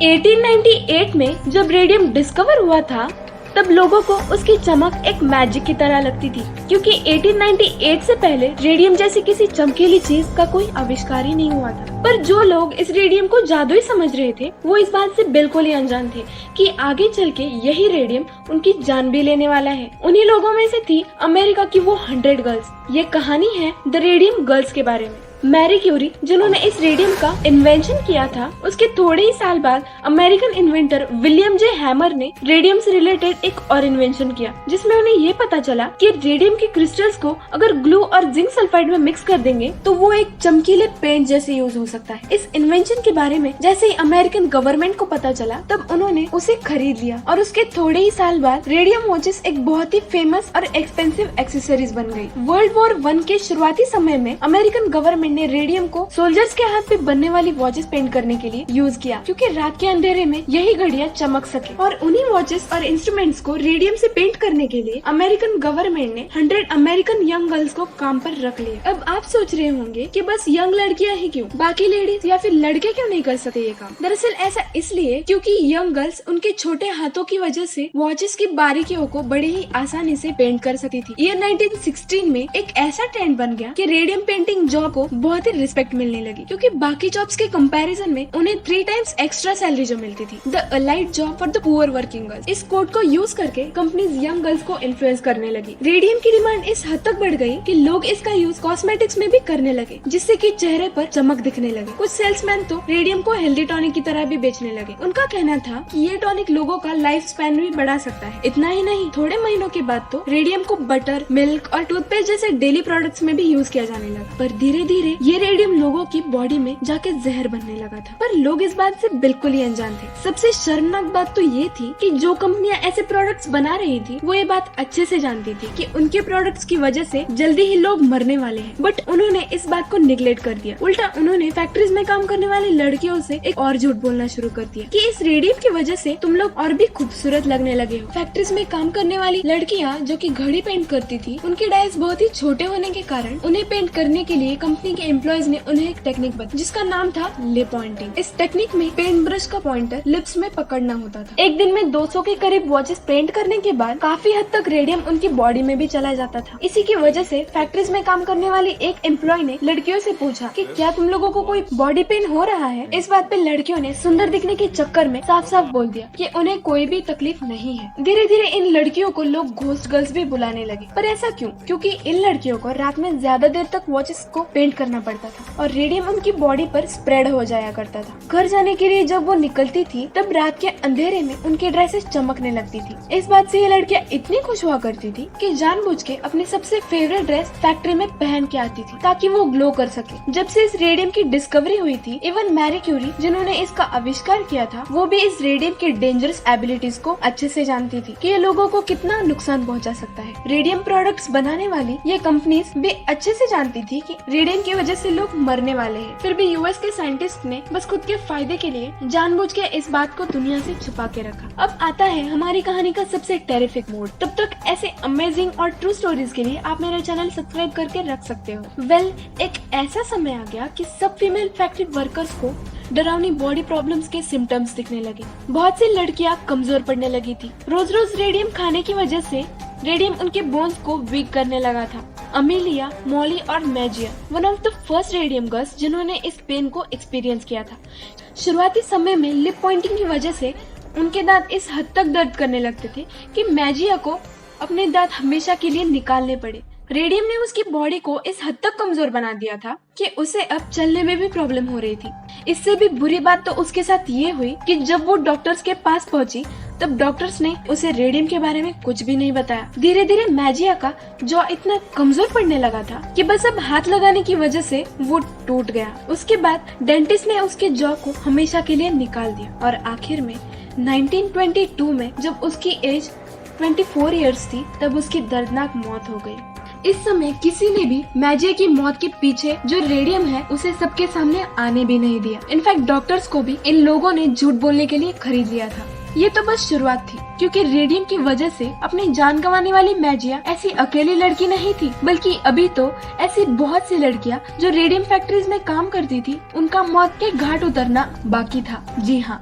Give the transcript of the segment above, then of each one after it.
1898 में जब radium discover हुआ था तब लोगों को उसकी चमक एक मैजिक की तरह लगती थी, क्योंकि 1898 से पहले रेडियम जैसी किसी चमकीली चीज का कोई आविष्कार ही नहीं हुआ था। पर जो लोग इस रेडियम को जादुई समझ रहे थे वो इस बात से बिल्कुल ही अनजान थे कि आगे चल के यही रेडियम उनकी जान भी लेने वाला है। उन्हीं लोगों में से थी अमेरिका की वो 100 गर्ल्स। ये कहानी है द रेडियम गर्ल्स के बारे में। मैरी क्यूरी, जिन्होंने इस रेडियम का इन्वेंशन किया था, उसके थोड़े ही साल बाद American inventor William J hammer ने रेडियम से रिलेटेड एक और इन्वेंशन किया, जिसमें उन्हें ये पता चला कि रेडियम के क्रिस्टल्स को अगर ग्लू और जिंक सल्फाइड में मिक्स कर देंगे तो वो एक चमकीले पेंट जैसे यूज हो सकता है। इस इन्वेंशन के बारे में जैसे ही अमेरिकन गवर्नमेंट को पता चला तब उन्होंने उसे खरीद लिया और उसके थोड़े ही साल बाद रेडियम वॉचेस एक बहुत ही फेमस और एक्सपेंसिव एक्सेसरीज बन गई। वर्ल्ड वॉर 1 के शुरुआती समय में अमेरिकन गवर्नमेंट ने रेडियम को सोल्जर्स के हाथ पे बनने वाली वॉचेस पेंट करने के लिए यूज किया, क्योंकि रात के अंधेरे में यही घड़ियां चमक सके। और उन्हीं वॉचेस और इंस्ट्रूमेंट्स को रेडियम से पेंट करने के लिए अमेरिकन गवर्नमेंट ने 100 अमेरिकन यंग गर्ल्स को काम पर रख लिया। अब आप सोच रहे होंगे कि बस यंग लड़कियां ही क्यों, बाकी लेडीज या फिर लड़के क्यों नहीं कर सकते ये काम? दरअसल ऐसा इसलिए क्योंकि यंग गर्ल्स उनके छोटे हाथों की वजह से वॉचेस की बारीकियों को बड़े ही आसानी से पेंट कर सकती थी। ईयर 1916 में एक ऐसा ट्रेंड बन गया कि रेडियम पेंटिंग जॉब को बहुत ही रिस्पेक्ट मिलने लगी, क्योंकि बाकी जॉब्स के कंपैरिजन में उन्हें 3 टाइम्स एक्स्ट्रा सैलरी जो मिलती थी। The allied job for the poor working girls. इस कोड को यूज करके कंपनीज यंग गर्ल्स को इन्फ्लुएंस करने लगी। रेडियम की डिमांड इस हद तक बढ़ गई कि लोग इसका यूज कॉस्मेटिक्स में भी करने लगे, जिससे कि चेहरे पर चमक दिखने लगे। कुछ सेल्समैन तो रेडियम को हेल्दी टॉनिक की तरह भी बेचने लगे। उनका कहना था कि ये टॉनिक लोगों का लाइफ स्पैन भी बढ़ा सकता है। इतना ही नहीं, थोड़े महीनों के बाद तो रेडियम को बटर, मिल्क और टूथपेस्ट जैसे डेली प्रोडक्ट्स में भी यूज किया जाने लगा। पर धीरे धीरे ये रेडियम लोगों की बॉडी में जाके जहर बनने लगा था। पर लोग इस बात से बिल्कुल ही अनजान थे। सबसे शर्मनाक बात तो ये थी कि जो कंपनियां ऐसे प्रोडक्ट्स बना रही थी वो ये बात अच्छे से जानती थी कि उनके प्रोडक्ट्स की वजह से जल्दी ही लोग मरने वाले हैं, बट उन्होंने इस बात को निगलेक्ट कर दिया। उल्टा उन्होंने फैक्ट्रीज में काम करने वाली लड़कियों से एक और झूठ बोलना शुरू कर दिया कि इस रेडियम की वजह से तुम लोग और भी खूबसूरत लगने लगे हो। फैक्ट्रीज में काम करने वाली लड़कियां जो कि घड़ी पेंट करती थी, उनके डाइस बहुत ही छोटे होने के कारण उन्हें पेंट करने के लिए कंपनी के एम्प्लॉयज ने उन्हें एक टेक्निक बताई जिसका नाम था लिप पॉइंटिंग। इस टेक्निक में पेंट ब्रश का पॉइंटर लिप्स में पकड़ना होता था। एक दिन में 200 के करीब वॉचेस पेंट करने के बाद काफी हद तक रेडियम उनकी बॉडी में भी चला जाता था। इसी की वजह से फैक्ट्रीज में काम करने वाली एक एम्प्लॉय ने लड़कियों से पूछा कि क्या तुम लोगों को कोई बॉडी पेन हो रहा है? इस बात पे लड़कियों ने सुंदर दिखने के चक्कर में साफ साफ बोल दिया कि उन्हें कोई भी तकलीफ नहीं है। धीरे धीरे इन लड़कियों को लोग घोस्ट गर्ल्स भी बुलाने लगे। पर ऐसा क्यों? क्योंकि इन लड़कियों को रात में ज्यादा देर तक वॉचेस को पेंट करना पड़ता था और रेडियम उनकी बॉडी पर स्प्रेड हो जाया करता था। घर जाने के लिए जब वो निकलती थी तब रात के अंधेरे में उनके ड्रेसेस चमकने लगती थी। इस बात से ये लड़कियां इतनी खुश हुआ करती थी कि जानबूझ के अपनी सबसे फेवरेट ड्रेस फैक्ट्री में पहन के आती थी ताकि वो ग्लो कर सके। जब से इस रेडियम की डिस्कवरी हुई थी, इवन मैरी क्यूरी जिन्होंने इसका आविष्कार किया था वो भी इस रेडियम की डेंजरस एबिलिटीज को अच्छे से जानती थी कि ये लोगों को कितना नुकसान पहुंचा सकता है। रेडियम प्रोडक्ट्स बनाने वाली ये कंपनीज भी अच्छे से जानती थी कि रेडियम की वजह से लोग मरने वाले हैं। फिर भी यूएस के साइंटिस्ट ने बस खुद के फायदे के लिए जानबूझ के इस बात को दुनिया से छुपा के रखा। अब आता है हमारी कहानी का सबसे टेरिफिक मोड। तब तक ऐसे अमेजिंग और ट्रू स्टोरीज के लिए आप मेरा चैनल सब्सक्राइब करके रख सकते हो। वेल, एक ऐसा समय आ गया कि सब फीमेल फैक्ट्री वर्कर्स को डरावनी बॉडी प्रॉब्लम्स के सिम्टम्स दिखने लगे। बहुत सी लड़कियां कमजोर पड़ने लगी थी। रोज रोज रेडियम खाने की वजह से रेडियम उनके बोन्स को वीक करने लगा था। अमेलिया, मॉली और Maggia one of the first radium girls जिन्होंने इस पेन को एक्सपीरियंस किया था। शुरुआती समय में लिप पॉइंटिंग की वजह से उनके दांत इस हद तक दर्द करने लगते थे कि मैजिया को अपने दांत हमेशा के लिए निकालने पड़े। रेडियम ने उसकी बॉडी को इस हद तक कमजोर बना दिया था कि उसे अब चलने में भी प्रॉब्लम हो रही थी। इससे भी बुरी बात तो उसके साथ ये हुई कि जब वो डॉक्टर्स के पास पहुंची तब डॉक्टर्स ने उसे रेडियम के बारे में कुछ भी नहीं बताया। धीरे धीरे मैजिया का जॉ इतना कमजोर पड़ने लगा था कि बस अब हाथ लगाने की वजह से वो टूट गया। उसके बाद डेंटिस्ट ने उसके जॉ को हमेशा के लिए निकाल दिया और आखिर में 1922 में जब उसकी एज 24 इयर्स थी तब उसकी दर्दनाक मौत हो गई। इस समय किसी ने भी मैजिया की मौत के पीछे जो रेडियम है उसे सबके सामने आने भी नहीं दिया। इनफैक्ट डॉक्टर्स को भी इन लोगों ने झूठ बोलने के लिए खरीद लिया था। ये तो बस शुरुआत थी, क्योंकि रेडियम की वजह से अपनी जान गंवाने वाली मैजिया ऐसी अकेली लड़की नहीं थी, बल्कि अभी तो ऐसी बहुत सी लड़कियां जो रेडियम फैक्ट्रीज में काम करती थी, उनका मौत के घाट उतरना बाकी था। जी हाँ,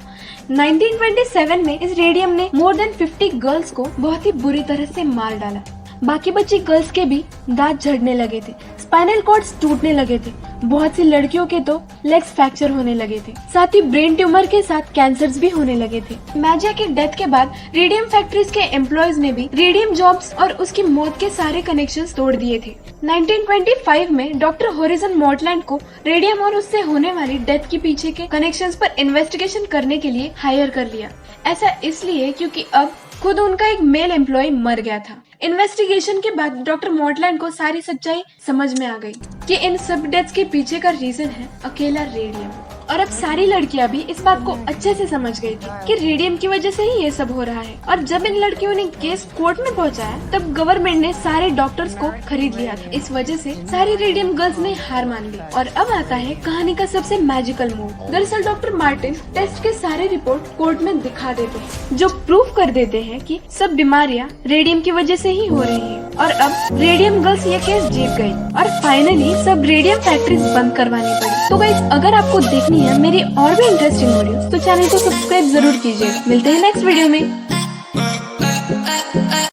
1927 में इस रेडियम ने मोर देन 50 गर्ल्स को बहुत ही बुरी तरह से मार डाला। बाकी बची गर्ल्स के भी दांत झड़ने लगे थे, स्पाइनल कॉर्ड्स टूटने लगे थे, बहुत सी लड़कियों के तो लेग्स फ्रैक्चर होने लगे थे, साथ ही ब्रेन ट्यूमर के साथ कैंसर्स भी होने लगे थे। मैजिया की डेथ के बाद रेडियम फैक्ट्रीज के एम्प्लॉयज ने भी रेडियम जॉब्स और उसकी मौत के सारे कनेक्शंस तोड़ दिए थे। 1925 में डॉक्टर होरिजन मॉर्टलैंड को रेडियम और उससे होने वाली डेथ के पीछे के कनेक्शंस पर इन्वेस्टिगेशन करने के लिए हायर कर लिया। ऐसा इसलिए क्योंकि अब खुद उनका एक मेल एम्प्लॉय मर गया था। इन्वेस्टिगेशन के बाद डॉक्टर मॉर्टलैंड को सारी सच्चाई समझ में आ गई कि इन सब डेथ्स के पीछे का रीजन है अकेला रेडियम। और अब सारी लड़कियां भी इस बात को अच्छे से समझ गई थी कि रेडियम की वजह से ही ये सब हो रहा है। और जब इन लड़कियों ने केस कोर्ट में पहुंचाया, तब गवर्नमेंट ने सारे डॉक्टर्स को खरीद लिया था। इस वजह से सारी रेडियम गर्ल्स ने हार मान ली। और अब आता है कहानी का सबसे मैजिकल मूव। दरअसल डॉक्टर मार्टिन टेस्ट के सारे रिपोर्ट कोर्ट में दिखा देते हैं, जो प्रूफ कर देते हैं कि सब बीमारियां रेडियम की वजह से ही हो रही है। और अब रेडियम गर्ल्स ये केस जीत गई और फाइनली सब रेडियम फैक्ट्रीज बंद करवानी पड़ी। तो गाइस, अगर आपको देखनी है मेरी और भी इंटरेस्टिंग वीडियोस, तो चैनल को सब्सक्राइब जरूर कीजिए। मिलते हैं नेक्स्ट वीडियो में।